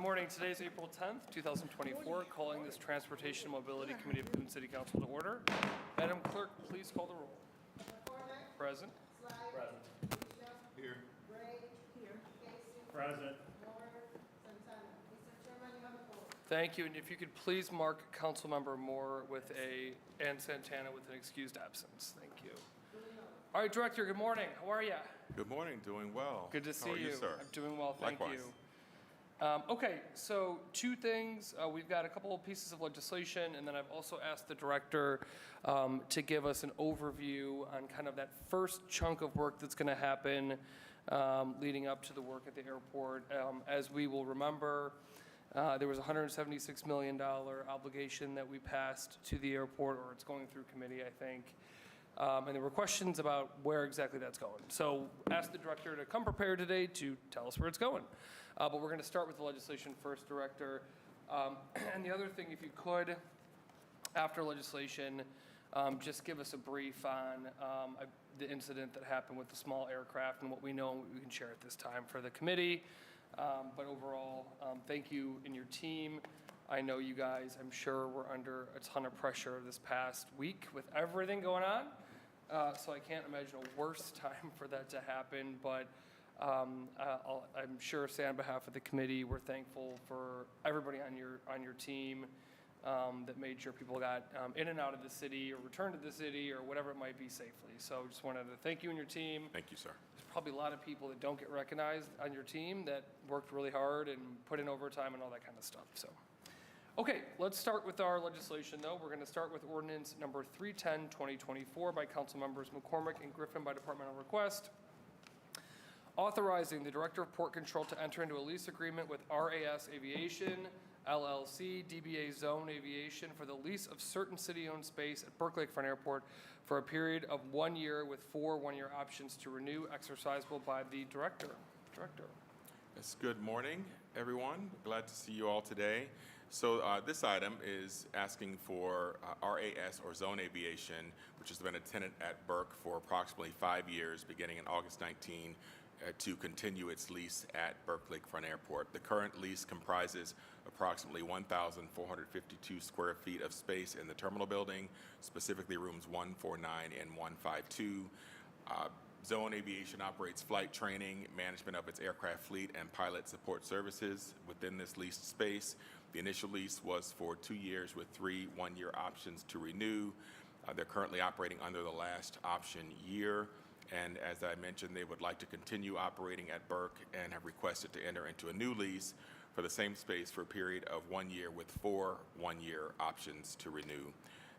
morning. Today is April 10th, 2024. Calling this Transportation and Mobility Committee of Cleveland City Council to order. Madam Clerk, please call the roll. Present. Present. Here. Gray. Here. Casey. Present. Moore. Santana. Mr. Chairman, you have a vote. Thank you. And if you could please mark Councilmember Moore and Santana with an excused absence. Thank you. All right, Director, good morning. How are you? Good morning. Doing well. Good to see How are you, sir? I'm doing well, thank Likewise. you. Okay, so two things. We've got a couple of pieces of legislation, and then I've also asked the director to give us an overview on kind of that first chunk of work that's going to happen leading up to the work at the airport. As we will remember, there was a $176 million obligation that we passed to the airport, or it's going through committee, I think. And there were questions about where exactly that's going. So ask the director to come prepared today to tell us where it's going. But we're going to start with the legislation first, Director. And the other thing, if you could, after legislation, just give us a brief on the incident that happened with the small aircraft and what we know and what we can share at this time for the committee. But overall, thank you and your team. I know you guys, I'm sure, were under a ton of pressure this past week with everything going on. So I can't imagine a worse time for that to happen. But I'm sure, say on behalf of the committee, we're thankful for everybody on your team that made sure people got in and out of the city or returned to the city or whatever it might be safely. So just wanted to thank you and your team. Thank you, sir. There's probably a lot of people that don't get recognized on your team that worked really hard and put in overtime and all that kind of stuff. So. Okay, let's start with our legislation, though. We're going to start with ordinance number 310, 2024 by Council Members McCormick and Griffin by departmental request, authorizing the Director of Port Control to enter into a lease agreement with RAS Aviation, LLC, DBA Zone Aviation for the lease of certain city-owned space at Berkeley Lakefront Airport for a period of 1 year with 4 one-year options to renew, exercisable by the Director. Director. Yes, good morning, everyone. Glad to see you all today. So this item is asking for RAS or Zone Aviation, which has been a tenant at Burke for approximately 5 years, beginning in August 19, to continue its lease at Berkeley Lakefront Airport. The current lease comprises approximately 1,452 square feet of space in the terminal building, specifically rooms 149 and 152. Zone Aviation operates flight training, management of its aircraft fleet, and pilot support services within this leased space. The initial lease was for 2 years with 3 one-year options to renew. They're currently operating under the last option year. And as I mentioned, they would like to continue operating at Burke and have requested to enter into a new lease for the same space for a period of 1 year with 4 one-year options to renew.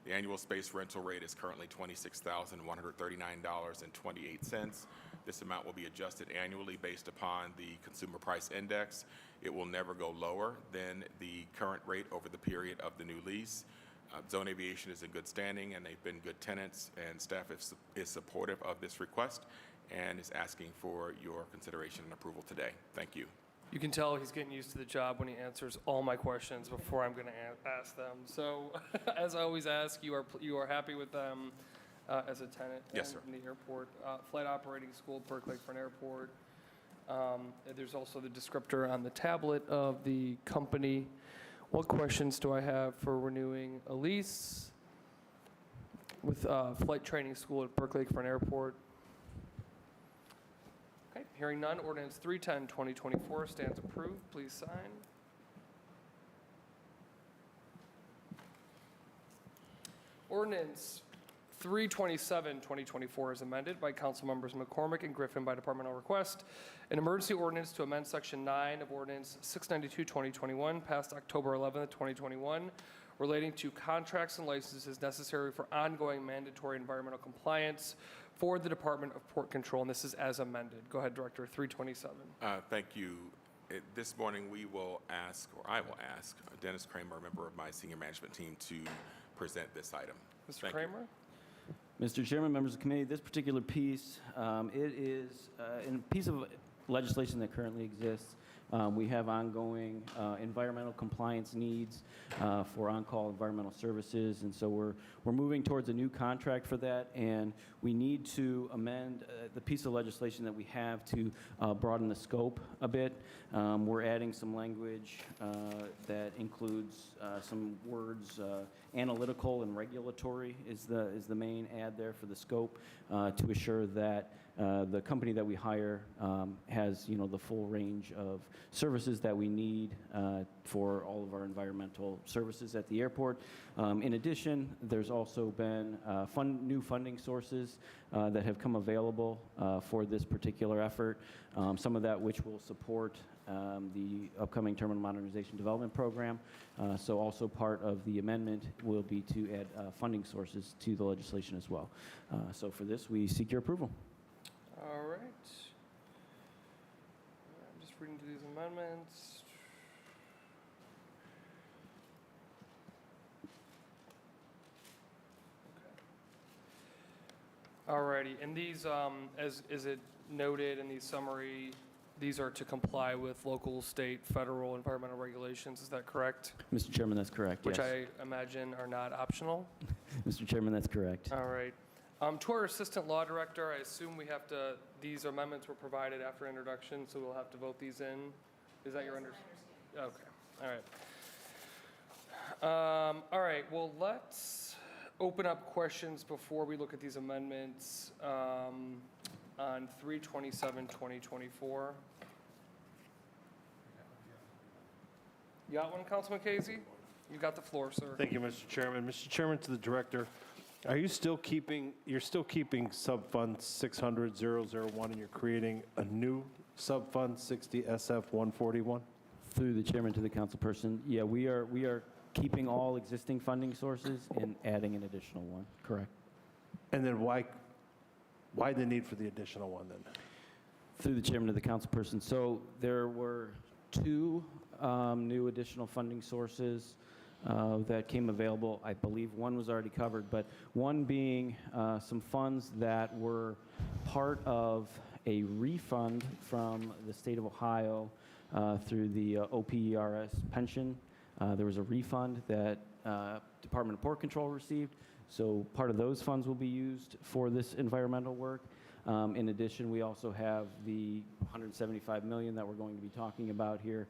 The annual space rental rate is currently $26,139.28. This amount will be adjusted annually based upon the Consumer Price Index. It will never go lower than the current rate over the period of the new lease. Zone Aviation is in good standing, and they've been good tenants, and staff is supportive of this request and is asking for your consideration and approval today. Thank you. You can tell he's getting used to the job when he answers all my questions before I'm going to ask them. So, as I always ask, you are happy with them as a tenant? Yes, sir. In the airport, flight operating school, Berkeley Lakefront Airport. There's also the descriptor on the tablet of the company. What questions do I have for renewing a lease with flight training school at Berkeley Lakefront Airport? Okay, hearing none, ordinance 310, 2024 stands approved. Please sign. Ordinance 327, 2024 is amended by Council Members McCormick and Griffin by departmental request. An emergency ordinance to amend Section 9 of Ordinance 692, 2021, passed October 11, 2021, relating to contracts and licenses necessary for ongoing mandatory environmental compliance for the Department of Port Control, and this is as amended. Go ahead, Director, 327. Thank you. This morning we will ask, or I will ask, Dennis Kramer, a member of my senior management team, to present this item. Mr. Kramer? Mr. Chairman, members of the committee, this particular piece, it is a piece of legislation that currently exists. We have ongoing environmental compliance needs for on-call environmental services, and so we're moving towards a new contract for that, and we need to amend the piece of legislation that we have to broaden the scope a bit. We're adding some language that includes some words, analytical and regulatory is the main add there for the scope, to assure that the company that we hire has, the full range of services that we need for all of our environmental services at the airport. In addition, there's also been new funding sources that have come available for this particular effort, some of that which will support the upcoming Terminal Modernization Development Program. So also part of the amendment will be to add funding sources to the legislation as well. So for this, we seek your approval. All right. I'm just reading through these amendments. Okay. All righty, and these, as is it noted in the summary, these are to comply with local, state, federal environmental regulations, is that correct? Mr. Chairman, that's correct, Which yes. I imagine are not optional? Mr. Chairman, that's correct. All right. To our Assistant Law Director, I assume we have to, these amendments were provided after introduction, so we'll have to vote these in? Is that your understanding? Okay, all right. All right, well, let's open up questions before we look at these amendments on 3/27/2024. You got one, Councilman Casey? You got the floor, sir. Thank you, Mr. Chairman. Mr. Chairman, to the Director, you're still keeping Subfund 600-001, and you're creating a new Subfund 60 SF-141? Through the chairman to the councilperson, yeah, we are keeping all existing funding sources and adding an additional one, correct? And then why the need for the additional one then? Through the chairman to the councilperson, so there were two new additional funding sources that came available. I believe one was already covered, but one being some funds that were part of a refund from the state of Ohio through the OPERS pension. There was a refund that Department of Port Control received, so part of those funds will be used for this environmental work. In addition, we also have the $175 million that we're going to be talking about here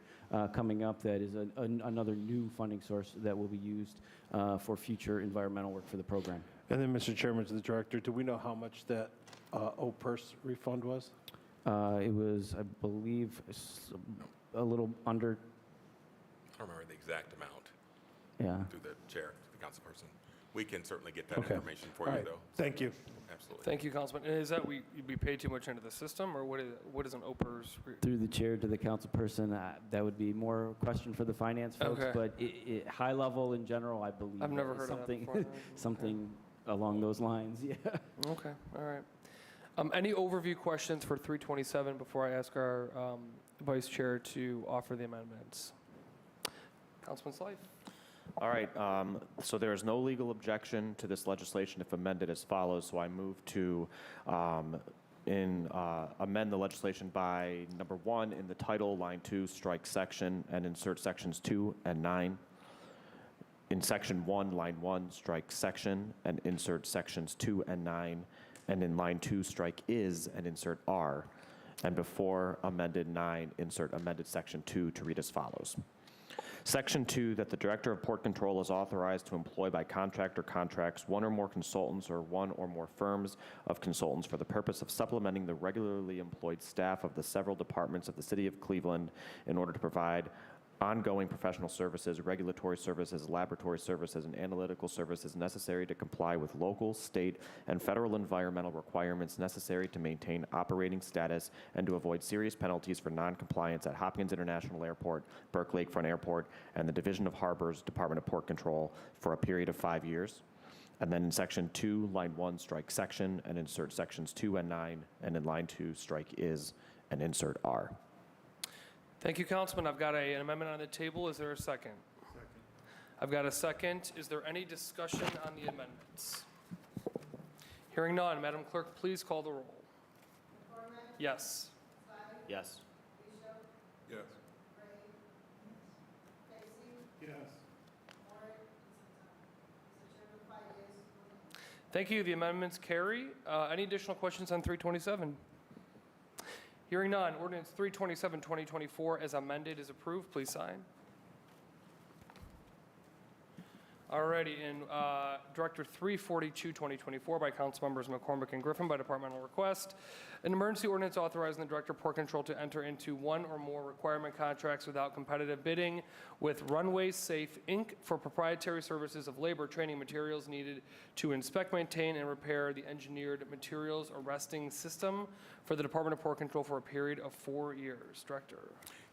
coming up. That is another new funding source that will be used for future environmental work for the program. And then, Mr. Chairman, to the Director, do we know how much that OPERS refund was? It was, I believe, a little under. I don't remember the exact amount Yeah. through the chair, to the councilperson. We can certainly get that Okay. information for All you, right. though. Thank you. Absolutely. Thank you, Councilman. And is that we pay too much into the system, or what is an OPERS? Through the chair to the councilperson, that would be more a question for the finance folks. Okay. But high level in general, I believe. I've never that is heard of that something, before. something along those lines. Yeah. Okay, all right. Any overview questions for 327 before I ask our Vice Chair to offer the amendments? Councilman Slife. All right, so there is no legal objection to this legislation if amended as follows. So I move to amend the legislation by number 1 in the title, line 2, strike section, and insert sections 2 and 9. In section 1, line 1, strike section, and insert sections 2 and 9. And in line 2, strike is, and insert are. And before amended 9, insert amended section 2 to read as follows. Section 2, that the Director of Port Control is authorized to employ by contract or contracts one or more consultants or one or more firms of consultants for the purpose of supplementing the regularly employed staff of the several departments of the City of Cleveland in order to provide ongoing professional services, regulatory services, laboratory services, and analytical services necessary to comply with local, state, and federal environmental requirements necessary to maintain operating status and to avoid serious penalties for noncompliance at Hopkins International Airport, Burke Lakefront Airport, and the Division of Harbors, Department of Port Control for a period of 5 years. And then in section 2, line 1, strike section, and insert sections 2 and 9, and in line 2, strike is, and insert are. Thank you, Councilman. I've got an amendment on the table. Is there a second? Second. I've got a second. Is there any discussion on the amendments? Hearing none, Madam Clerk, please call the roll. McCormick, Yes. Sly, Yes. Bishop, Yes. Gray, Casey, Yes. Ward, and Santana. Mr. Chairman, 5 yeas, 1 nay. Thank you. The amendments carry. Any additional questions on 327? Hearing none, ordinance 327, 2024 as amended is approved. Please sign. Alrighty, and Director 342, 2024 by Councilmembers McCormick and Griffin by departmental request. An emergency ordinance authorizing the Director of Port Control to enter into one or more requirement contracts without competitive bidding with Runway Safe, Inc. for proprietary services of labor, training, materials needed to inspect, maintain, and repair the engineered materials arresting system for the Department of Port Control for a period of 4 years. Director.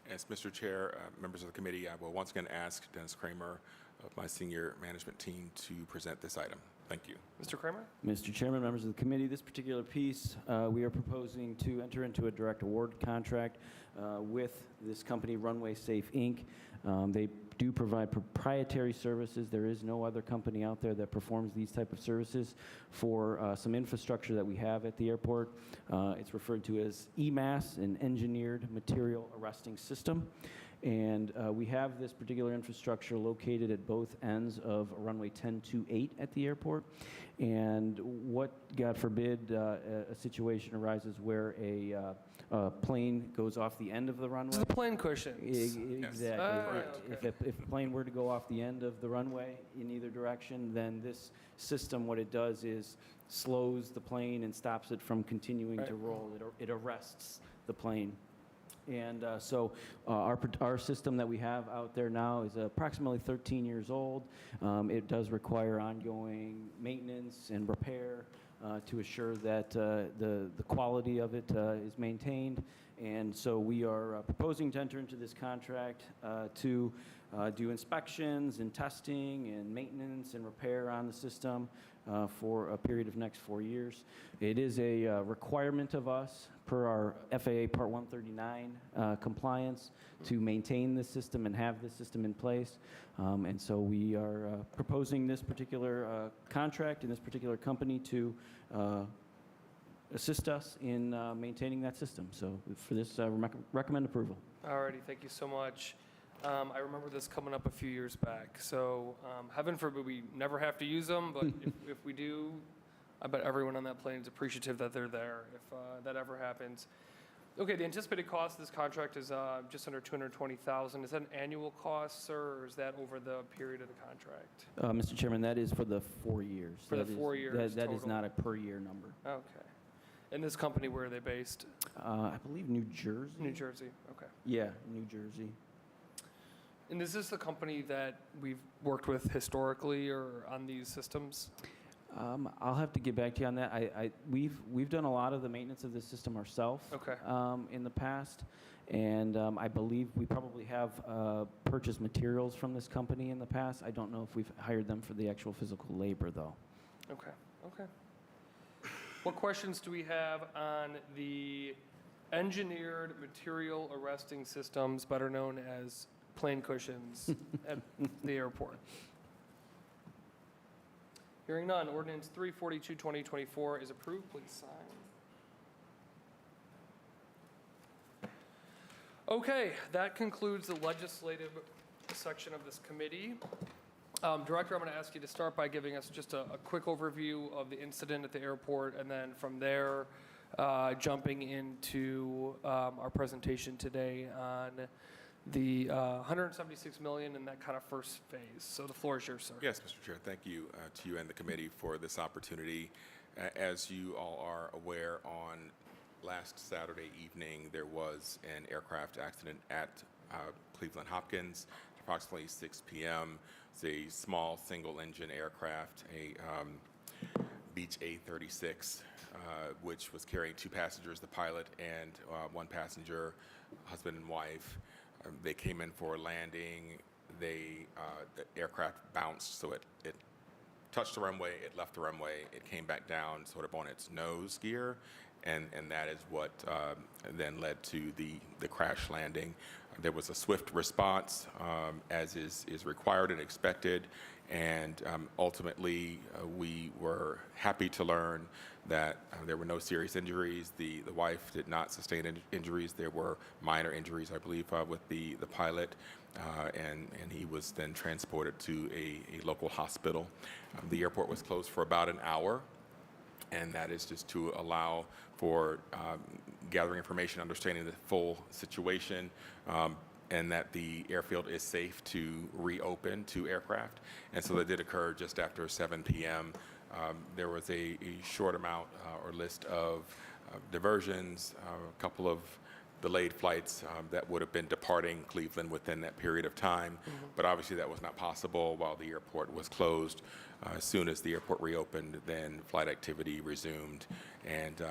As Mr. Chair, members of the committee, I will once again ask Dennis Kramer of my senior management team to present this item. Thank you. Mr. Kramer? Mr. Chairman, members of the committee, this particular piece, we are proposing to enter into a direct award contract with this company, Runway Safe, Inc. They do provide proprietary services. There is no other company out there that performs these type of services for some infrastructure that we have at the airport. It's referred to as EMAS, an Engineered Material Arresting System. And we have this particular infrastructure located at both ends of runway 1028 at the airport. And what, God forbid, a situation arises where a plane goes off the end of the runway. This is the plane cushions. Exactly. Correct. If a plane were to go off the end of the runway in either direction, then this system, what it does is slows the plane and stops it from continuing to roll. It arrests the plane. And so our system that we have out there now is approximately 13 years old. It does require ongoing maintenance and repair to assure that the quality of it is maintained. And so we are proposing to enter into this contract to do inspections and testing and maintenance and repair on the system for a period of next 4 years. It is a requirement of us per our FAA Part 139 compliance to maintain this system and have this system in place. And so we are proposing this particular contract and this particular company to assist us in maintaining that system. So for this, recommend approval. Alrighty, thank you so much. I remember this coming up a few years back. So heaven forbid we never have to use them, but if we do, I bet everyone on that plane is appreciative that they're there if that ever happens. Okay, the anticipated cost of this contract is just under $220,000. Is that an annual cost, sir, or is that over the period of the contract? Mr. Chairman, that is for the 4 years. For the That is- 4 years That is total. not a per year number. Okay. And this company, where are they based? I believe New Jersey. New Jersey. Okay. Yeah, New Jersey. And is this the company that we've worked with historically or on these systems? I'll have to get back to you on that. We've done a lot of the maintenance of this system ourselves. Okay. In the past, and I believe we probably have purchased materials from this company in the past. I don't know if we've hired them for the actual physical labor, though. Okay. Okay. What questions do we have on the engineered material arresting systems, better known as plane cushions, at the airport? Hearing none, ordinance 342, 2024 is approved. Please sign. Okay, that concludes the legislative section of this committee. Director, I'm going to ask you to start by giving us just a quick overview of the incident at the airport, and then from there, jumping into our presentation today on the $176 million in that kind of first phase. So the floor is yours, sir. Yes, Mr. Chair, thank you to you and the committee for this opportunity. As you all are aware, on last Saturday evening, there was an aircraft accident at Cleveland Hopkins, approximately 6 p.m. It's a small single-engine aircraft, a Beech A-36, which was carrying 2 passengers, the pilot and 1 passenger, husband and wife. They came in for a landing. The aircraft bounced, so it touched the runway, it left the runway, it came back down sort of on its nose gear, and that is what then led to the crash landing. There was a swift response, as is required and expected, and ultimately we were happy to learn that there were no serious injuries. The wife did not sustain injuries. There were minor injuries, I believe, with the pilot, and he was then transported to a local hospital. The airport was closed for about an hour, and that is just to allow for gathering information, understanding the full situation, and that the airfield is safe to reopen to aircraft. And so that did occur just after 7 p.m. There was a short amount or list of diversions, a couple of delayed flights that would have been departing Cleveland within that period of time. But obviously that was not possible while the airport was closed. As soon as the airport reopened, then flight activity resumed. And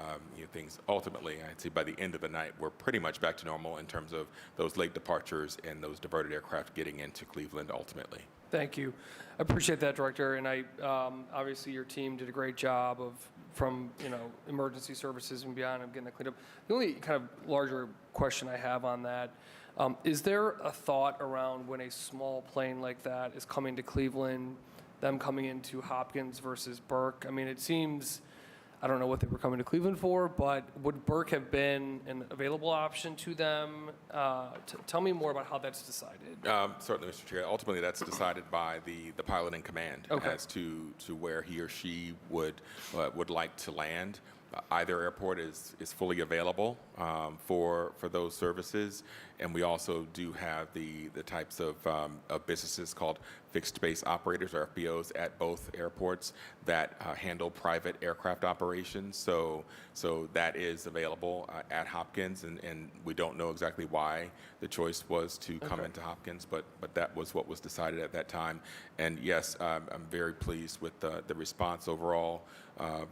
things ultimately, I'd say by the end of the night, were pretty much back to normal in terms of those late departures and those diverted aircraft getting into Cleveland ultimately. Thank you. I appreciate that, Director. And obviously your team did a great job from emergency services and beyond of getting that cleaned up. The only kind of larger question I have on that, is there a thought around when a small plane like that is coming to Cleveland, them coming into Hopkins versus Burke? I mean, it seems, I don't know what they were coming to Cleveland for, but would Burke have been an available option to them? Tell me more about how that's decided. Certainly, Mr. Chair. Ultimately, that's decided by the pilot in command as to where he or she would like to land. Either airport is fully available for those services, and we also do have the types of businesses called fixed base operators, or FBOs, at both airports that handle private aircraft operations. So that is available at Hopkins, and we don't know exactly why the choice was to come into Hopkins, but that was what was decided at that time. And yes, I'm very pleased with the response overall.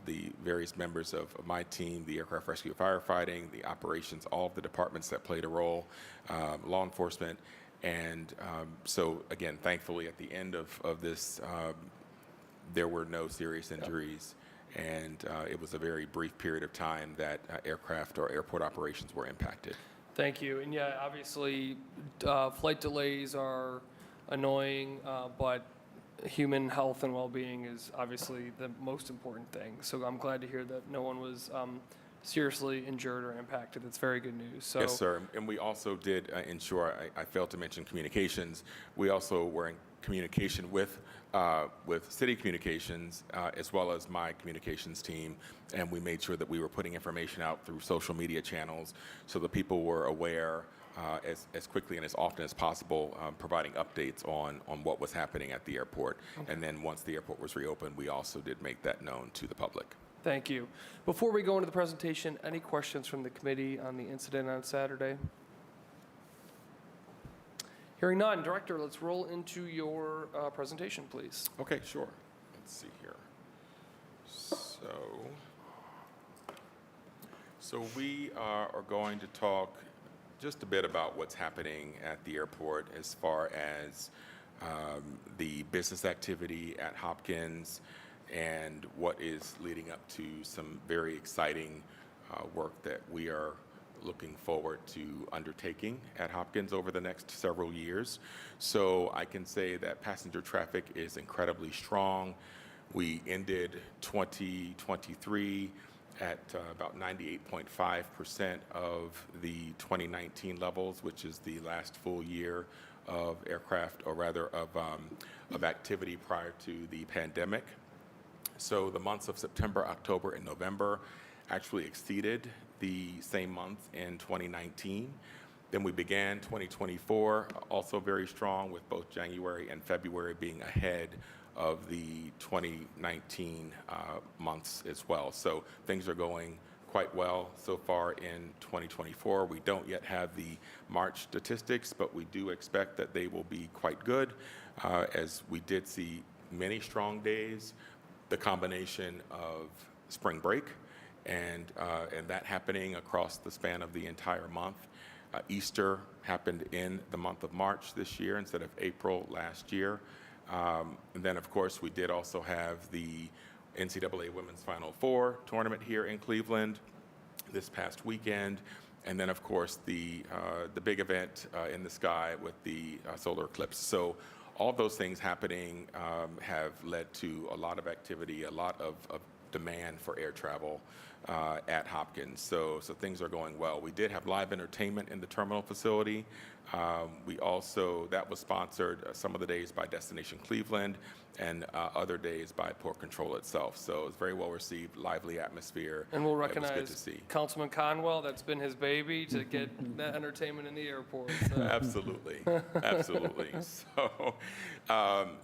The various members of my team, the aircraft rescue firefighting, the operations, all of the departments that played a role, law enforcement. And so again, thankfully at the end of this, there were no serious injuries. And it was a very brief period of time that aircraft or airport operations were impacted. Thank you. And yeah, obviously, flight delays are annoying, but human health and well-being is obviously the most important thing. So I'm glad to hear that no one was seriously injured or impacted. That's very good news. So, yes, sir. And we also did ensure, I failed to mention communications. We also were in communication with city communications as well as my communications team, and we made sure that we were putting information out through social media channels so that people were aware as quickly and as often as possible, providing updates on what was happening at the airport. Okay. And then once the airport was reopened, we also did make that known to the public. Thank you. Before we go into the presentation, any questions from the committee on the incident on Saturday? Hearing none. Director, let's roll into your presentation, please. Okay, sure. Let's see here. So we are going to talk just a bit about what's happening at the airport as far as the business activity at Hopkins and what is leading up to some very exciting work that we are looking forward to undertaking at Hopkins over the next several years. So I can say that passenger traffic is incredibly strong. We ended 2023 at about 98.5% of the 2019 levels, which is the last full year of aircraft, or rather of activity prior to the pandemic. So the months of September, October, and November actually exceeded the same month in 2019. Then we began 2024 also very strong, with both January and February being ahead of the 2019 months as well. So things are going quite well so far in 2024. We don't yet have the March statistics, but we do expect that they will be quite good, as we did see many strong days, the combination of spring break and that happening across the span of the entire month. Easter happened in the month of March this year instead of April last year. And then, of course, we did also have the NCAA Women's Final Four tournament here in Cleveland this past weekend. And then, of course, the big event in the sky with the solar eclipse. So all of those things happening have led to a lot of activity, a lot of demand for air travel at Hopkins. So things are going well. We did have live entertainment in the terminal facility. We also, that was sponsored some of the days by Destination Cleveland and other days by Port Control itself. So it's very well received, lively atmosphere. And we'll It was good to recognize see. Councilman Conwell, that's been his baby to get that entertainment in the airport. So. Absolutely, absolutely.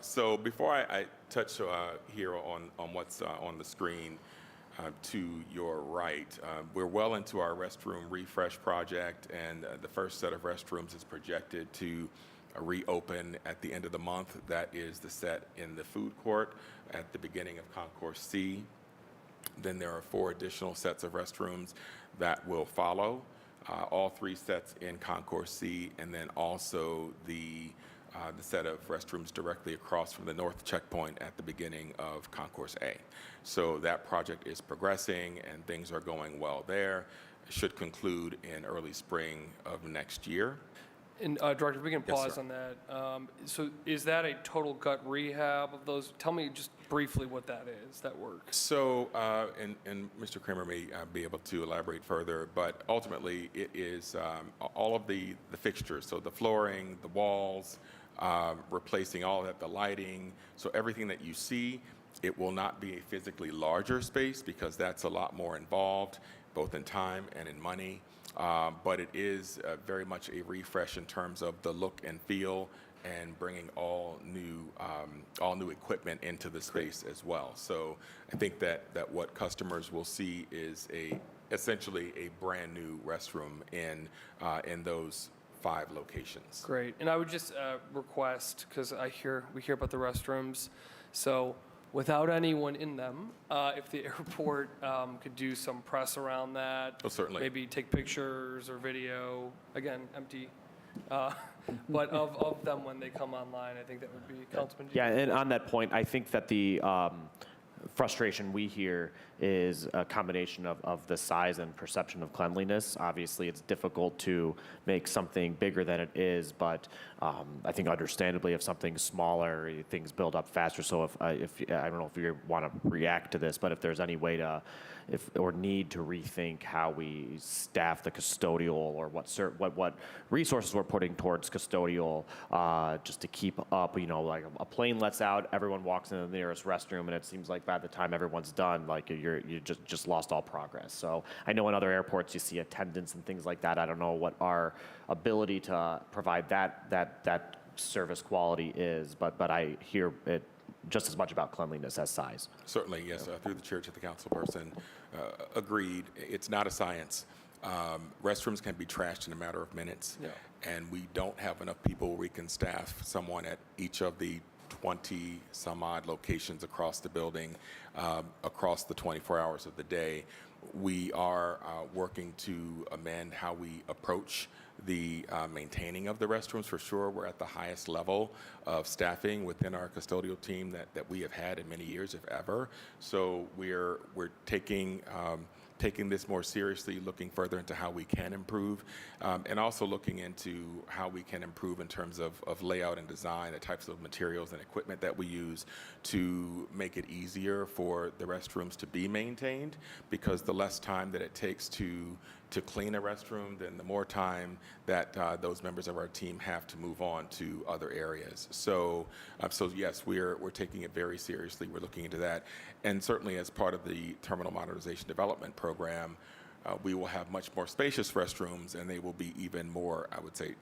So before I touch here on what's on the screen to your right, we're well into our restroom refresh project, and the first set of restrooms is projected to reopen at the end of the month. That is the set in the food court at the beginning of Concourse C. Then there are 4 additional sets of restrooms that will follow. All 3 sets in Concourse C, and then also the set of restrooms directly across from the north checkpoint at the beginning of Concourse A. So that project is progressing, and things are going well there. It should conclude in early spring of next year. And Director, if we can Yes, pause sir. on that. So is that a total gut rehab of those? Tell me just briefly what that is, that work. So, and Mr. Kramer may be able to elaborate further, but ultimately it is all of the fixtures, so the flooring, the walls, replacing all of that, the lighting, so everything that you see. It will not be a physically larger space because that's a lot more involved, both in time and in money. But it is very much a refresh in terms of the look and feel, and bringing all new equipment into the space as well. So I think that what customers will see is essentially a brand new restroom in those 5 locations. Great. And I would just request, because we hear about the restrooms, so without anyone in them, if the airport could do some press around that. Oh, certainly. Maybe take pictures or video, again, empty, but of them when they come online, I think that would be, Councilman. Yeah, and on that point, I think that the frustration we hear is a combination of the size and perception of cleanliness. Obviously, it's difficult to make something bigger than it is, but I think understandably, if something's smaller, things build up faster. So if I don't know if you want to react to this, but if there's any way to, or need to rethink how we staff the custodial, or what resources we're putting towards custodial, just to keep up. You know, like a plane lets out, everyone walks into the nearest restroom, and it seems like by the time everyone's done, like you just lost all progress. So I know in other airports you see attendance and things like that. I don't know what our ability to provide that service quality is, but I hear it just as much about cleanliness as size. Certainly, yes. Through the chair to the councilperson, agreed. It's not a science. Restrooms can be trashed in a matter of minutes, Yeah. and we don't have enough people where we can staff someone at each of the 20 some odd locations across the building, across the 24 hours of the day. We are working to amend how we approach the maintaining of the restrooms. For sure, we're at the highest level of staffing within our custodial team that we have had in many years, if ever. So we're taking this more seriously, looking further into how we can improve, and also looking into how we can improve in terms of layout and design, the types of materials and equipment that we use to make it easier for the restrooms to be maintained, because the less time that it takes to clean a restroom, then the more time that those members of our team have to move on to other areas. So yes, we're taking it very seriously. We're looking into that. And certainly as part of the Terminal Modernization Development Program, we will have much more spacious restrooms, and they will be even more, I would say,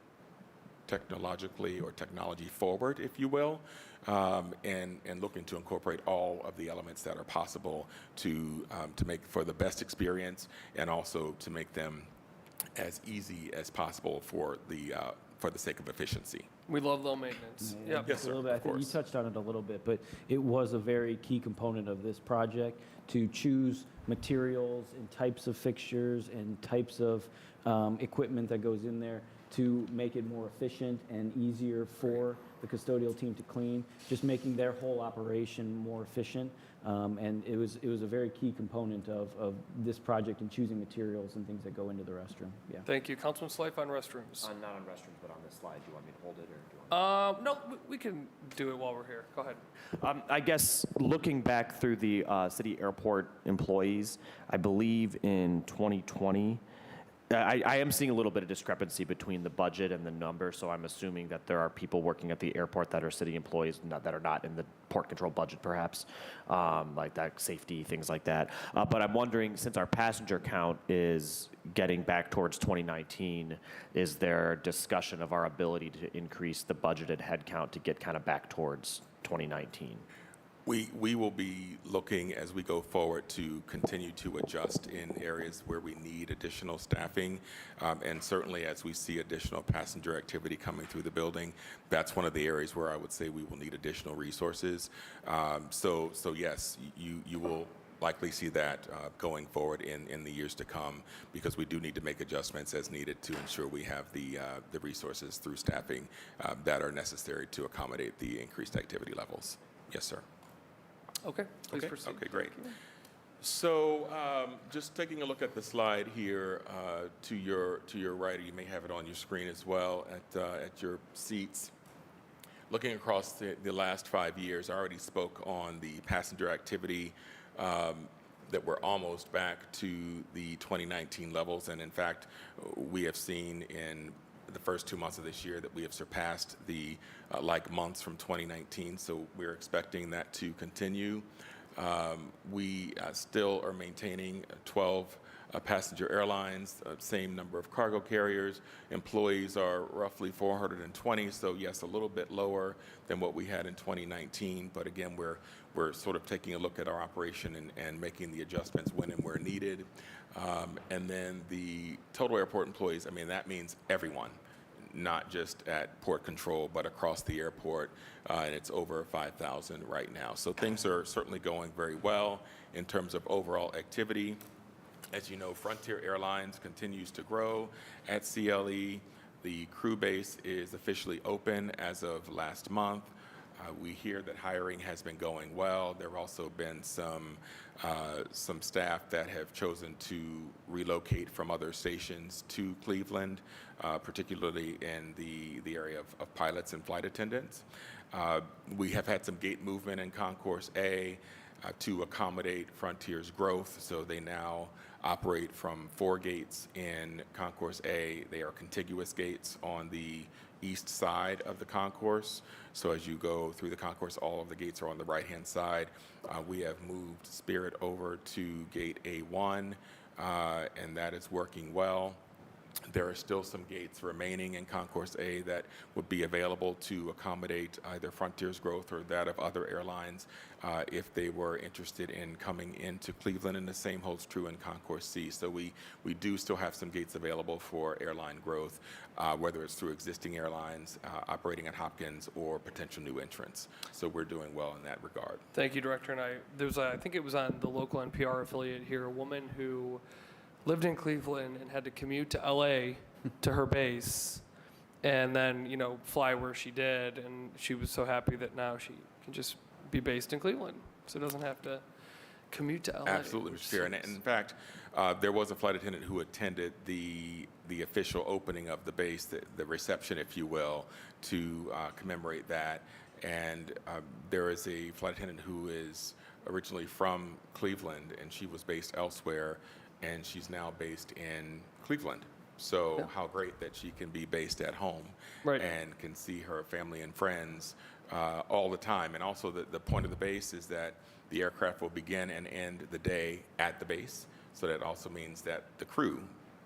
technologically or technology forward, if you will, and looking to incorporate all of the elements that are possible to make for the best experience, and also to make them as easy as possible for the sake of efficiency. We love low maintenance. Yeah, Yep. Yes, sir, a little bit. of I think you course. touched on it a little bit, but it was a very key component of this project to choose materials and types of fixtures and types of equipment that goes in there to make it more efficient and easier for the custodial team to clean, just making their whole operation more efficient. And it was a very key component of this project and choosing materials and things that go into the restroom. Yeah. Thank you. Councilman Slife on restrooms. Not on restrooms, but on this slide. Do you want me to hold it, or do you want? No, we can do it while we're here. Go ahead. I guess looking back through the city airport employees, I believe in 2020, I am seeing a little bit of discrepancy between the budget and the number, so I'm assuming that there are people working at the airport that are city employees that are not in the port control budget, perhaps, like that safety, things like that. But I'm wondering, since our passenger count is getting back towards 2019, is there discussion of our ability to increase the budgeted headcount to get kind of back towards 2019? We will be looking as we go forward to continue to adjust in areas where we need additional staffing. And certainly as we see additional passenger activity coming through the building, that's one of the areas where I would say we will need additional resources. So yes, you will likely see that going forward in the years to come, because we do need to make adjustments as needed to ensure we have the resources through staffing that are necessary to accommodate the increased activity levels. Yes, sir. Okay, please Okay, proceed. okay, great. So just taking a look at the slide here to your right, you may have it on your screen as well at your seats. Looking across the last 5 years, I already spoke on the passenger activity that we're almost back to the 2019 levels. And in fact, we have seen in the first 2 months of this year that we have surpassed the like months from 2019. So we're expecting that to continue. We still are maintaining 12 passenger airlines, same number of cargo carriers. Employees are roughly 420, so yes, a little bit lower than what we had in 2019. But again, we're sort of taking a look at our operation and making the adjustments when and where needed. And then the total airport employees, I mean, that means everyone, not just at port control, but across the airport, and it's over 5,000 right now. So things are certainly going very well in terms of overall activity. As you know, Frontier Airlines continues to grow at CLE. The crew base is officially open as of last month. We hear that hiring has been going well. There have also been some staff that have chosen to relocate from other stations to Cleveland, particularly in the area of pilots and flight attendants. We have had some gate movement in Concourse A to accommodate Frontier's growth, so they now operate from 4 gates in Concourse A. They are contiguous gates on the east side of the concourse. So as you go through the concourse, all of the gates are on the right-hand side. We have moved Spirit over to gate A1, and that is working well. There are still some gates remaining in Concourse A that would be available to accommodate either Frontier's growth or that of other airlines if they were interested in coming into Cleveland, and the same holds true in Concourse C. So we do still have some gates available for airline growth, whether it's through existing airlines operating at Hopkins or potential new entrants. So we're doing well in that regard. Thank you, Director. And I think it was on the local NPR affiliate here, a woman who lived in Cleveland and had to commute to LA to her base and then, fly where she did. And she was so happy that now she can just be based in Cleveland. So doesn't have to commute to LA. Absolutely, Mr. Chair. And in fact, there was a flight attendant who attended the official opening of the base, the reception, if you will, to commemorate that. And there is a flight attendant who is originally from Cleveland, and she was based elsewhere, and she's now based in Cleveland. So how great that she can be based at home and can see her family and friends all the time. And also the point of the base is that the aircraft will begin and end the day at the base. So that also means that the crew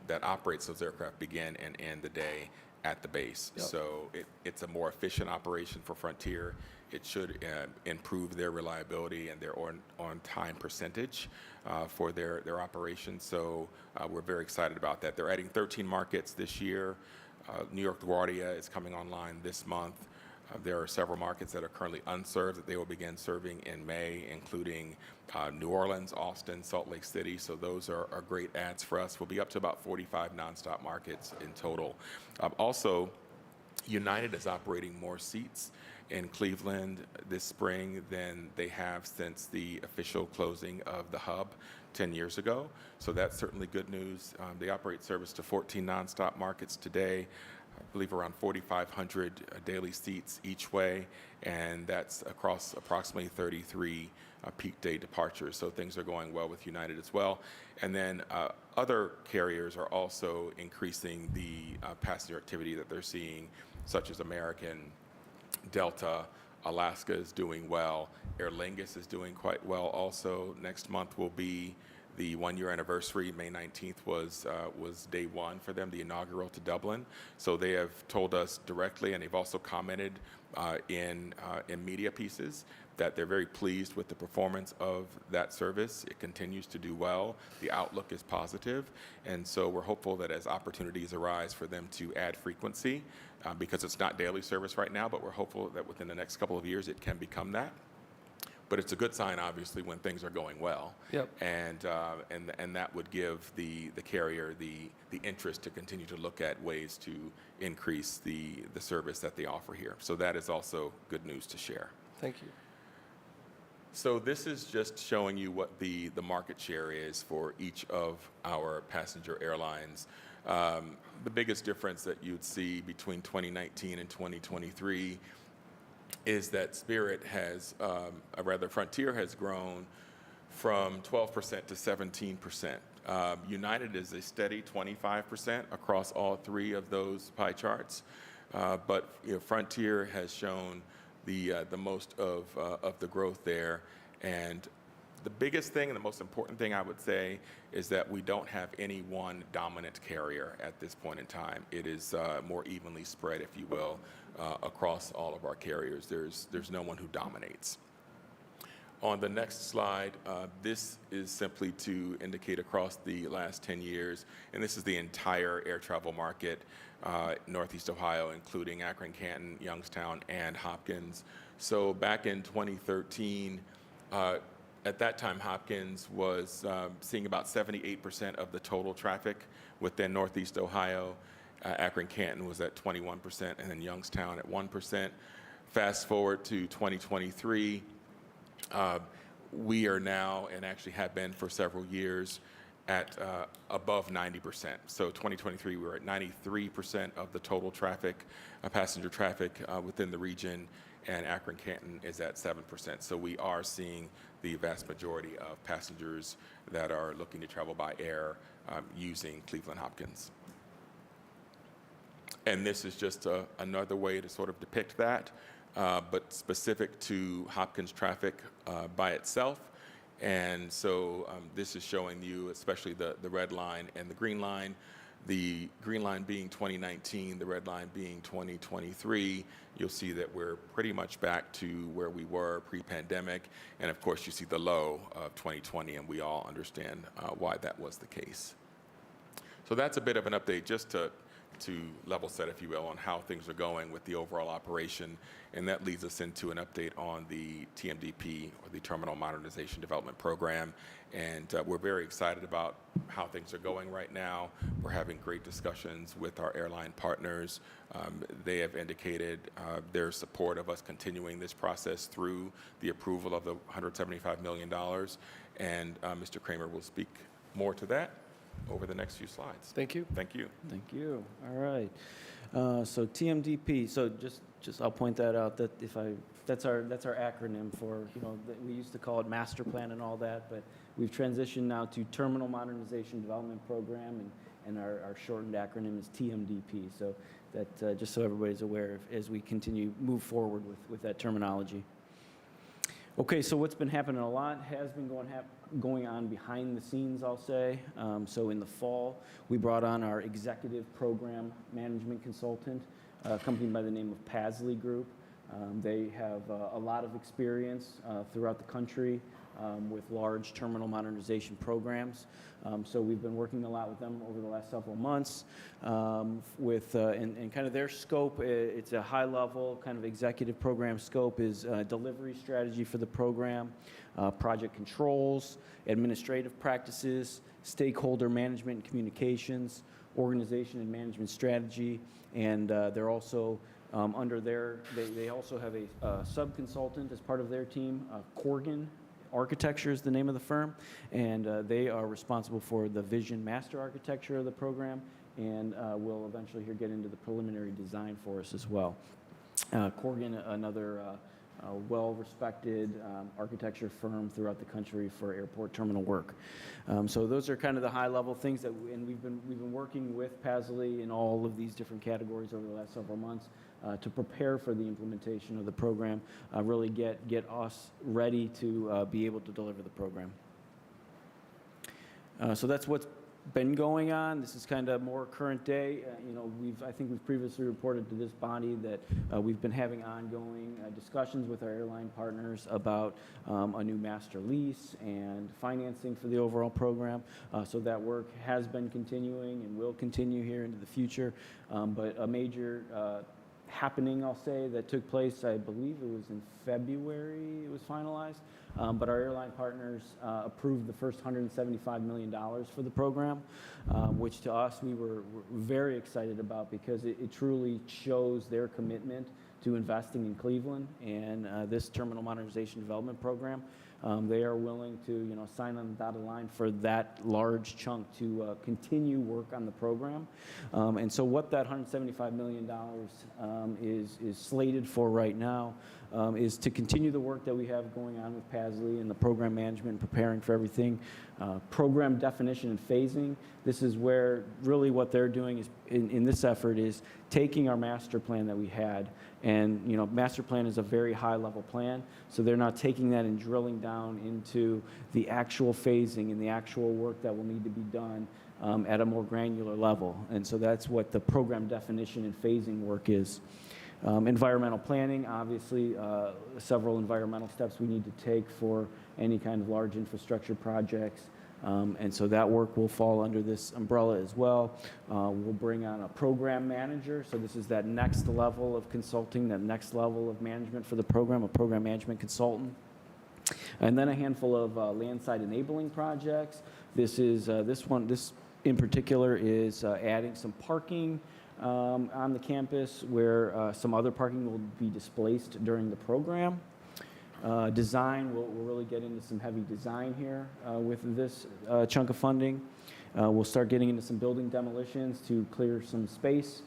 that operates those aircraft begin and end the day at the base. Yep. So it's a more efficient operation for Frontier. It should improve their reliability and their on-time percentage for their operations. So we're very excited about that. They're adding 13 markets this year. New York LaGuardia is coming online this month. There are several markets that are currently unserved that they will begin serving in May, including New Orleans, Austin, Salt Lake City. So those are great adds for us. We'll be up to about 45 nonstop markets in total. Also, United is operating more seats in Cleveland this spring than they have since the official closing of the hub 10 years ago. So that's certainly good news. They operate service to 14 nonstop markets today. I believe around 4,500 daily seats each way, and that's across approximately 33 peak day departures. So things are going well with United as well. And then other carriers are also increasing the passenger activity that they're seeing, such as American, Delta, Alaska is doing well. Aer Lingus is doing quite well also. Next month will be the 1-year anniversary. May 19th was day one for them, the inaugural to Dublin. So they have told us directly, and they've also commented in media pieces, that they're very pleased with the performance of that service. It continues to do well. The outlook is positive. And so we're hopeful that as opportunities arise for them to add frequency, because it's not daily service right now, but we're hopeful that within the next couple of years it can become that. But it's a good sign, obviously, when things are going well. Yep. And that would give the carrier the interest to continue to look at ways to increase the service that they offer here. So that is also good news to share. Thank you. So this is just showing you what the market share is for each of our passenger airlines. The biggest difference that you'd see between 2019 and 2023 is that Spirit has, Frontier has grown from 12% to 17%. United is a steady 25% across all three of those pie charts, but Frontier has shown the most of the growth there. And the biggest thing and the most important thing I would say is that we don't have any one dominant carrier at this point in time. It is more evenly spread, if you will, across all of our carriers. There's no one who dominates. On the next slide, this is simply to indicate across the last 10 years, and this is the entire air travel market, Northeast Ohio, including Akron, Canton, Youngstown, and Hopkins. So back in 2013, at that time, Hopkins was seeing about 78% of the total traffic within Northeast Ohio. Akron, Canton was at 21%, and then Youngstown at 1%. Fast forward to 2023, we are now, and actually have been for several years, at above 90%. So 2023, we were at 93% of the total traffic, passenger traffic within the region, and Akron, Canton is at 7%. So we are seeing the vast majority of passengers that are looking to travel by air using Cleveland Hopkins. And this is just another way to sort of depict that, but specific to Hopkins traffic by itself. And so this is showing you, especially the red line and the green line. The green line being 2019, the red line being 2023, you'll see that we're pretty much back to where we were pre-pandemic. And of course, you see the low of 2020, and we all understand why that was the case. So that's a bit of an update just to level set, if you will, on how things are going with the overall operation. And that leads us into an update on the TMDP, or the Terminal Modernization Development Program. And we're very excited about how things are going right now. We're having great discussions with our airline partners. They have indicated their support of us continuing this process through the approval of the $175 million. And Mr. Kramer will speak more to that over the next few slides. Thank you. Thank you. Thank you. All right. So TMDP. So just I'll point that out, that that's our acronym for, we used to call it master plan and all that, but we've transitioned now to Terminal Modernization Development Program, and our shortened acronym is TMDP. So that just so everybody's aware of, as we continue move forward with that terminology. Okay, so what's been happening, a lot has been going on behind the scenes, I'll say. So in the fall, we brought on our executive program management consultant, a company by the name of Pasley Group. They have a lot of experience throughout the country with large terminal modernization programs. So we've been working a lot with them over the last several months with, and kind of their scope, it's a high-level kind of executive program scope is delivery strategy for the program, project controls, administrative practices, stakeholder management and communications, organization and management strategy, and they're also under their, they also have a sub-consultant as part of their team, Corgan Architecture is the name of the firm, and they are responsible for the vision master architecture of the program, and will eventually here get into the preliminary design for us as well. Corgan, another well-respected architecture firm throughout the country for airport terminal work. So those are kind of the high-level things that, and we've been working with Pasley in all of these different categories over the last several months to prepare for the implementation of the program, really get us ready to be able to deliver the program. So that's what's been going on. This is kind of more current day. You know, I think we've previously reported to this body that we've been having ongoing discussions with our airline partners about a new master lease and financing for the overall program. So that work has been continuing and will continue here into the future. But a major happening, I'll say, that took place, I believe it was in February it was finalized, but our airline partners approved the first $175 million for the program, which to us we were very excited about because it truly shows their commitment to investing in Cleveland and this terminal modernization development program. They are willing to, you know, sign on the dotted line for that large chunk to continue work on the program. And so what that $175 million is slated for right now is to continue the work that we have going on with Pasley and the program management and preparing for everything. Program definition and phasing. This is where really what they're doing is in this effort is taking our master plan that we had, and you know, master plan is a very high level plan, so they're not taking that and drilling down into the actual phasing and the actual work that will need to be done at a more granular level. And so that's what the program definition and phasing work is. Environmental planning, obviously, several environmental steps we need to take for any kind of large infrastructure projects. And so that work will fall under this umbrella as well. We'll bring on a program manager. So this is that next level of consulting, that next level of management for the program, a program management consultant. And then a handful of landside enabling projects. This in particular is adding some parking on the campus where some other parking will be displaced during the program. Design, we'll really get into some heavy design here with this chunk of funding. We'll start getting into some building demolitions to clear some space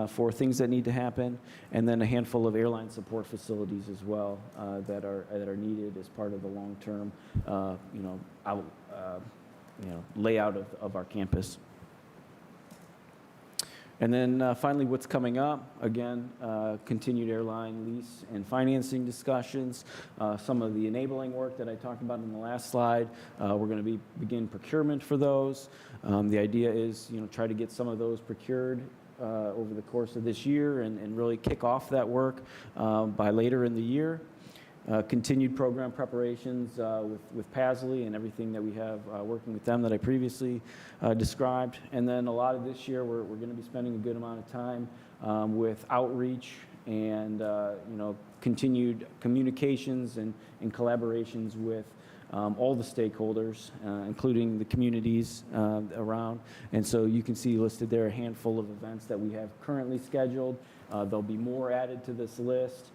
for things that need to happen, and then a handful of airline support facilities as well that are needed as part of the long-term, layout of our campus. And then finally, what's coming up? Again, continued airline lease and financing discussions. Some of the enabling work that I talked about in the last slide. We're going to begin procurement for those. The idea is, try to get some of those procured over the course of this year and really kick off that work by later in the year. Continued program preparations with Pasley and everything that we have working with them that I previously described. And then a lot of this year, we're going to be spending a good amount of time with outreach and continued communications and collaborations with all the stakeholders, including the communities around. And so you can see listed there a handful of events that we have currently scheduled. There'll be more added to this list.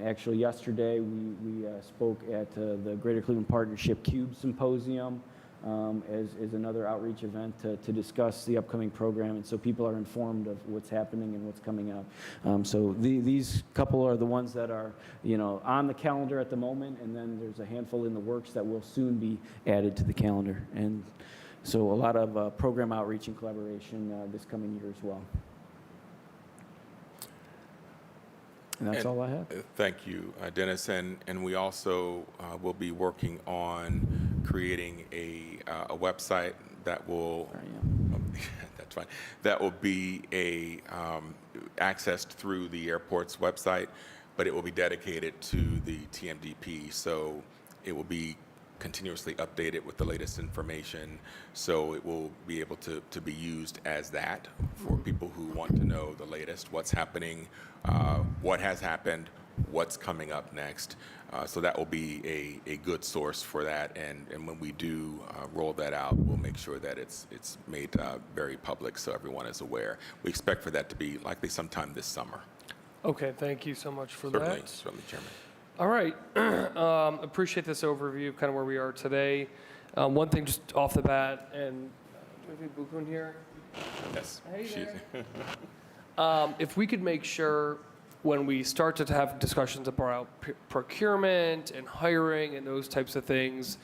Actually, yesterday we spoke at the Greater Cleveland Partnership Cube Symposium as another outreach event to discuss the upcoming program, and so people are informed of what's happening and what's coming up. So these couple are the ones that are on the calendar at the moment, and then there's a handful in the works that will soon be added to the calendar. And so a lot of program outreach and collaboration this coming year as well. And that's all I have. Thank you, Dennis. And we also will be working on creating a website that will that's fine. That will be accessed through the airport's website, but it will be dedicated to the TMDP. So it will be continuously updated with the latest information, so it will be able to be used as that for people who want to know the latest, what's happening, what has happened, what's coming up next. So that will be a good source for that, and when we do roll that out, we'll make sure that it's made very public so everyone is aware. We expect for that to be likely sometime this summer. Okay, thank you so much for Certainly, that. certainly, Chairman. All right, appreciate this overview of kind of where we are today. One thing just off the bat, and do we have Buku in here? Yes. Hey she's- If we could make sure when we start to have discussions about procurement and hiring and those types of things,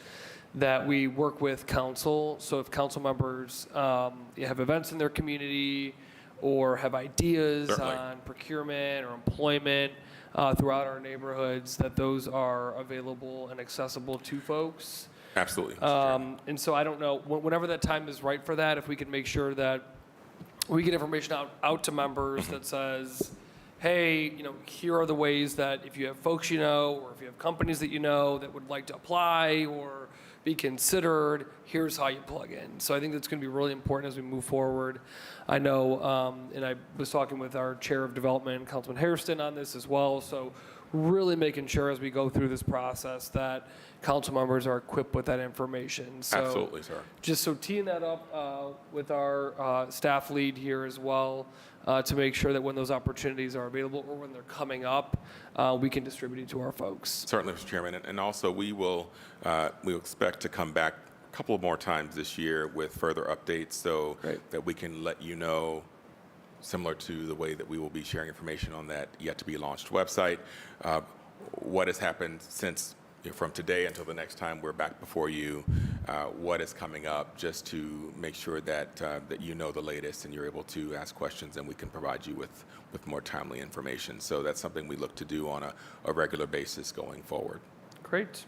that we work with council. So if council members have events in their community or have ideas Certainly. on procurement or employment throughout our neighborhoods, that those are available and accessible to folks. Absolutely. Mr. Chairman. And so I don't know, whenever that time is right for that, if we could make sure that we get information out to members that says, hey, here are the ways that if you have folks you know, or if you have companies that you know that would like to apply or be considered, here's how you plug in. So I think that's going to be really important as we move forward. I know, and I was talking with our Chair of Development, Councilman Hairston, on this as well. So really making sure as we go through this process that council members are equipped with that information. So Absolutely, sir. just so teeing that up with our staff lead here as well, to make sure that when those opportunities are available or when they're coming up, we can distribute it to our folks. Certainly, Mr. Chairman. And also, we'll expect to come back a couple more times this year with further updates so Great. that we can let you know, similar to the way that we will be sharing information on that yet-to-be-launched website, what has happened since from today until the next time we're back before you, what is coming up, just to make sure that that you know the latest and you're able to ask questions and we can provide you with more timely information. So that's something we look to do on a regular basis going forward. Great.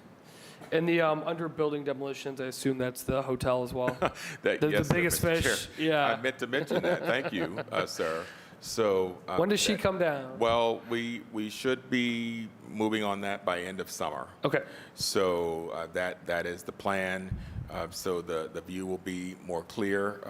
And the under building demolitions, I assume that's the hotel as well. That- The yes, sir, biggest Mr. Chair. fish, yeah. I meant to mention that. Thank you, sir. So When does she that- come down? Well, we should be moving on that by end of summer. Okay. So that is the plan. So the view will be more clear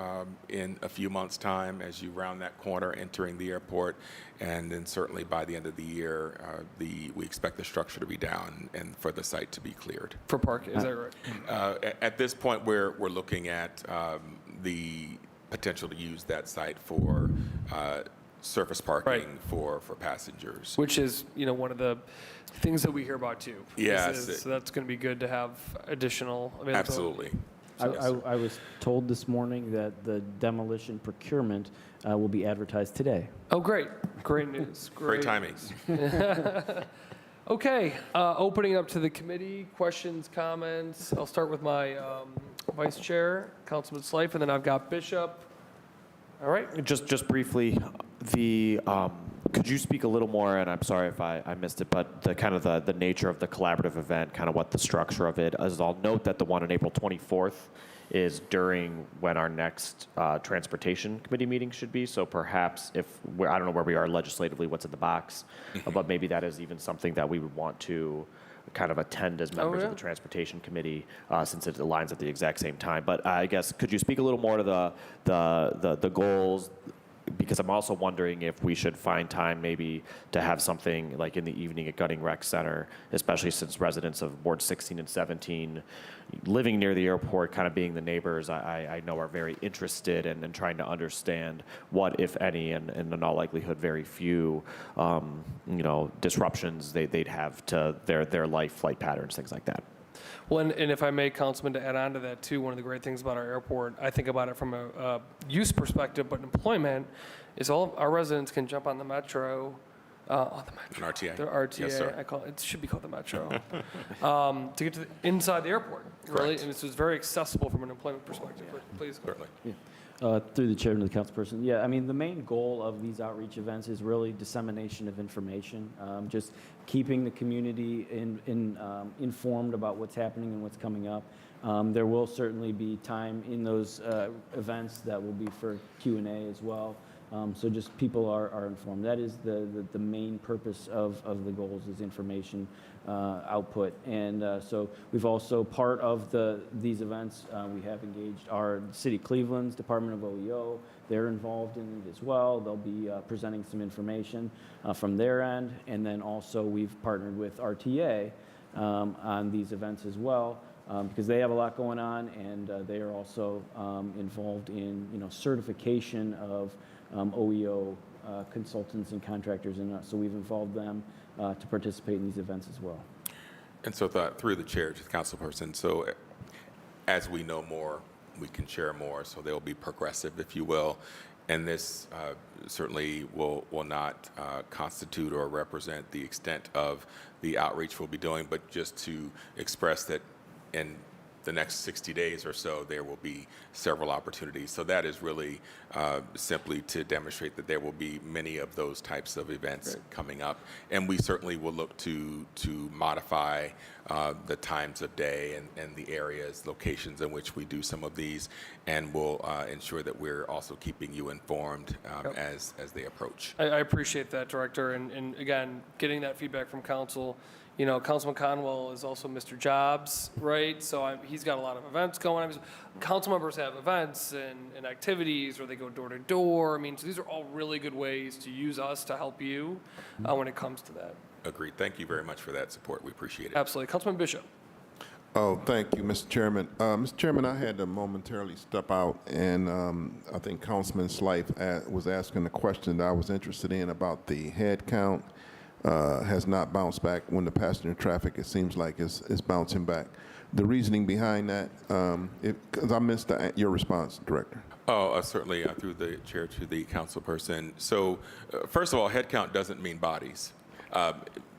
in a few months' time as you round that corner entering the airport. And then certainly by the end of the year, we expect the structure to be down and for the site to be cleared. For parking, is that right? At this point, we're looking at the potential to use that site for surface parking Right. for passengers. Which is, one of the things that we hear about too. Yes. So that's going to be good to have additional availability. Absolutely. I was told this morning that the demolition procurement will be advertised today. Oh, great. Great news. Great timing. Okay, opening up to the committee, questions, comments. I'll start with my vice chair, Councilman Slife, and then I've got Bishop. All right. Just briefly, could you speak a little more, and I'm sorry if I missed it, but the kind of the nature of the collaborative event, kind of what the structure of it is. I'll note that the one on April 24th is during when our next transportation committee meeting should be. So perhaps I don't know where we are legislatively, what's in the box, but maybe that is even something that we would want to kind of attend as members yeah. of the transportation committee, since it aligns at the exact same time. But I guess, could you speak a little more to the goals? Because I'm also wondering if we should find time maybe to have something like in the evening at Gunning Rec Center, especially since residents of Ward 16 and 17 living near the airport, kind of being the neighbors, I know are very interested in trying to understand what, if any, and in all likelihood, very few, disruptions they'd have to their life, flight patterns, things like that. Well, and if I may, Councilman, to add on to that too, one of the great things about our airport, I think about it from a use perspective, but employment, is all of our residents can jump on the metro, An RTA. the RTA, Yes, sir. it should be called the metro, to get to inside the airport, really, Correct. and it's just very accessible from an employment perspective. But please go. Certainly. Through the chairman of the councilperson, yeah, I mean, the main goal of these outreach events is really dissemination of information, just keeping the community informed about what's happening and what's coming up. There will certainly be time in those events that will be for Q&A as well. So just people are informed. That is the main purpose of the goals is information output. And so we've also, part of these events, we have engaged our City of Cleveland's Department of OEO. They're involved in it as well. They'll be presenting some information from their end. And then also we've partnered with RTA on these events as well. Because they have a lot going on, and they are also involved in, certification of OEO consultants and contractors, and so we've involved them to participate in these events as well. And so through the chair to the councilperson, so as we know more, we can share more, so they'll be progressive, if you will. And this certainly will not constitute or represent the extent of the outreach we'll be doing, but just to express that in the next 60 days or so, there will be several opportunities. So that is really simply to demonstrate that there will be many of those types of events coming up. And we certainly will look to modify the times of day and the areas, locations in which we do some of these. And we'll ensure that we're also keeping you informed as they approach. I appreciate that, Director. And again, getting that feedback from council. Councilman Conwell is also Mr. Jobs, right? So he's got a lot of events going on. Council members have events and activities, or they go door to door. I mean, so these are all really good ways to use us to help you when it comes to that. Agreed. Thank you very much for that support. We appreciate it. Absolutely. Councilman Bishop. Oh, thank you, Mr. Chairman. Mr. Chairman, I had to momentarily step out, and I think Councilman Slife was asking a question that I was interested in about the head count. Has not bounced back when the passenger traffic, it seems like, is bouncing back. The reasoning behind that, because I missed your response, Director. Oh, certainly, through the chair to the councilperson. So, first of all, headcount doesn't mean bodies.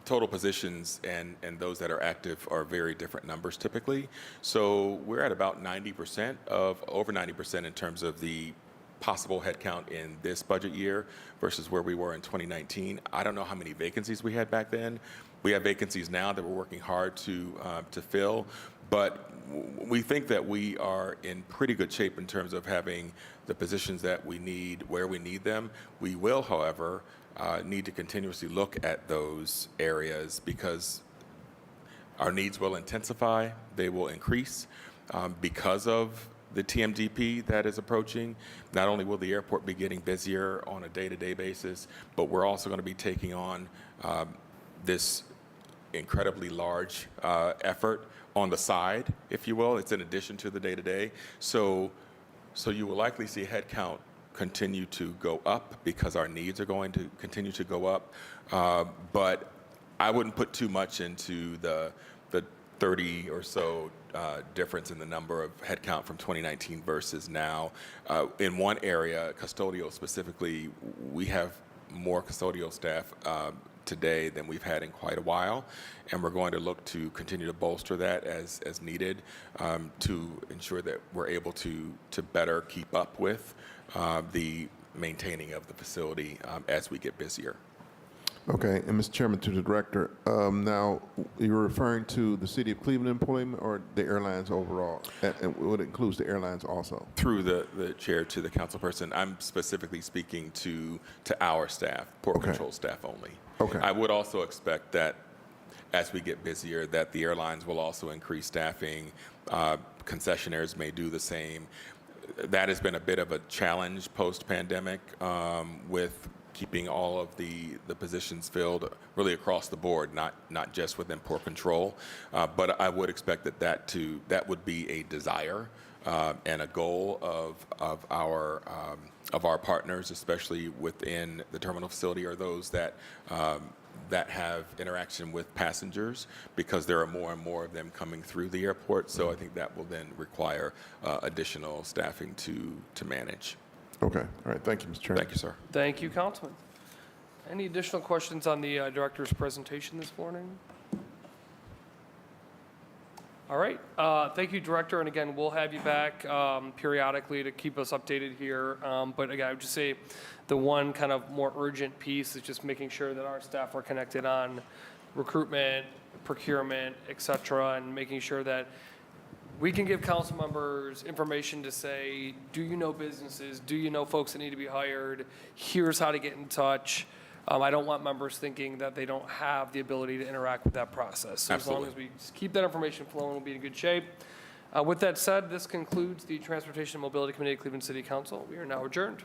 Total positions and those that are active are very different numbers typically. So we're at about 90% over 90% in terms of the possible headcount in this budget year versus where we were in 2019. I don't know how many vacancies we had back then. We have vacancies now that we're working hard to fill, but we think that we are in pretty good shape in terms of having the positions that we need where we need them. We will, however, need to continuously look at those areas because our needs will intensify, they will increase because of the TMDP that is approaching. Not only will the airport be getting busier on a day-to-day basis, but we're also going to be taking on this incredibly large effort on the side, if you will. It's in addition to the day-to-day. So you will likely see headcount continue to go up because our needs are going to continue to go up. But I wouldn't put too much into the 30 or so difference in the number of headcount from 2019 versus now. In one area, custodial specifically, we have more custodial staff today than we've had in quite a while, and we're going to look to continue to bolster that as needed to ensure that we're able to better keep up with the maintaining of the facility as we get busier. Okay, and Mr. Chairman, to the Director, now you're referring to the City of Cleveland employment or the airlines overall? And it includes the airlines also? Through the chair to the councilperson, I'm specifically speaking to our staff, Port Control staff only. Okay. I would also expect that as we get busier, that the airlines will also increase staffing. Concessionaires may do the same. That has been a bit of a challenge post-pandemic with keeping all of the positions filled really across the board, not just within Port Control. But I would expect that would be a desire and a goal of our partners, especially within the terminal facility, are those that have interaction with passengers, because there are more and more of them coming through the airport. So I think that will then require additional staffing to manage. Okay, all right, thank you, Mr. Chairman. Thank you, sir. Thank you, Councilman. Any additional questions on the director's presentation this morning? All right. Thank you, Director. And again, we'll have you back periodically to keep us updated here. But again, I would just say the one kind of more urgent piece is just making sure that our staff are connected on recruitment, procurement, et cetera, and making sure that we can give council members information to say, do you know businesses? Do you know folks that need to be hired? Here's how to get in touch. I don't want members thinking that they don't have the ability to interact with that process. So as long Absolutely. as we just keep that information flowing, we'll be in good shape. With that said, this concludes the Transportation and Mobility Committee of Cleveland City Council. We are now adjourned.